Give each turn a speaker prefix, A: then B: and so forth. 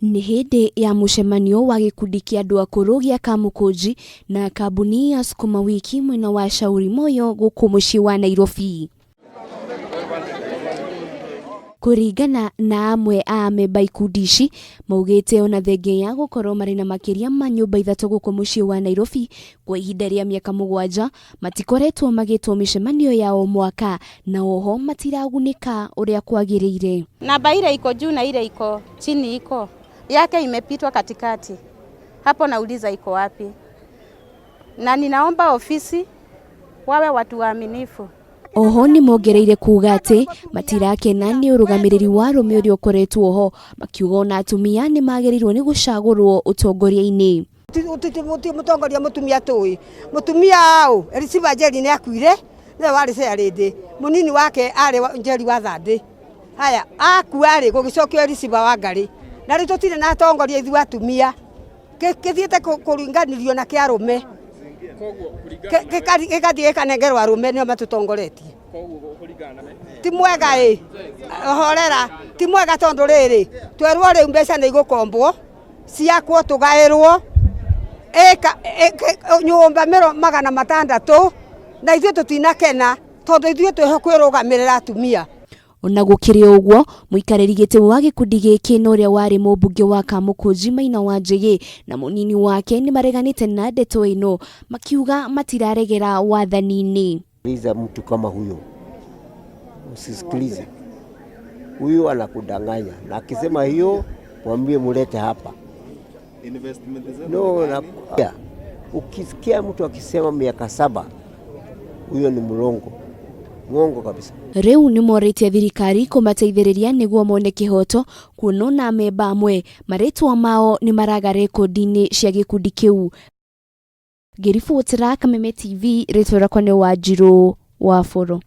A: Nĩ hĩndĩ ya mũcemanio wa gĩkundi kĩa andũ akũrũ gĩa Kamukunji na kambuni ya Sukuma Wiki mwena wa Shauri Moyo gũkũ mũciĩ wa Nairobi. Kũringana na amwe a amemba ikundi ici, maugĩte ona thengia ya gũkorwo marĩ na makĩria ma nyũmba 3 gũkũ mũciĩ wa Nairobi kwa ihinda rĩa mĩaka 7, matikoretwo magĩtwo mĩcemanio ya o mwaka na oho matiragunĩka ũrĩa kwagĩrĩire.
B: Namba ile iko juu na ile iko chini iko yake imepitwa katikati. Hapo nauliza iko wapi? Na ninaomba ofisi wawe watu waaminifu.
A: Oho ni mongereire kuga atĩ matirakena nĩ ũrũgamĩrĩri wa arũme ũrĩa ũkoretwo ho, makiuga ona atumia nĩ magĩrĩirwo nĩ gũcagũrwo ũtongoria-inĩ.
C: Mũtongoria mũtumia tũĩ. Mũtumia au Elizabeth Njeri nĩ akuire, nĩ warĩ Serĩndĩ. Mũnini wake arĩ Njeri wa Thande. Haya akua rĩ gũgĩcokio Elizabeth Wangari. Na rĩu tũtirĩ na atongoria ithuĩ atumia. Gĩthiĩte kũringanirio na kĩa arũme. Gĩgathiĩ kanengerwo arũme nĩo matũtongoretie. Ti mwega horera, ti mwega tondũ rĩrĩ twerwo rĩu mbeca nĩ igũkombwo ciakwo tũgaĩrwo nyũmba 600 na ithuĩ tũtinakena tondũ ithuĩ twĩho kwĩrũgamĩrĩra atumia.
A: Ona gũkĩrĩ ũguo, mũikarĩri gĩtĩ wa gĩkundi gĩkĩ na ũrĩa warĩ mũmbunge wa Kamukunji Maina wa Njĩgĩ na mũnini wake nĩ mareganĩte na ndeto ĩno, makiuga matiraregera wathani-inĩ.
D: Liza mtu kama huyo usisikilize, huyo anakudanganya, na akisema hiyo mwambie mulete hapa. Ukisikia mtu akisema miaka 7, huyo ni mlongo. Mwongo kabisa. Rĩu nĩ morĩtie thirikari kũmateithĩrĩria nĩguo mone kĩhoto, kuona na amemba amwe marĩtwa mao nĩ maraga rekondi-inĩ cia gĩkundi kĩu. Ngĩribotera Kameme TV, rĩtwa rĩakwa nĩ Wanjirũ Wafũrũ.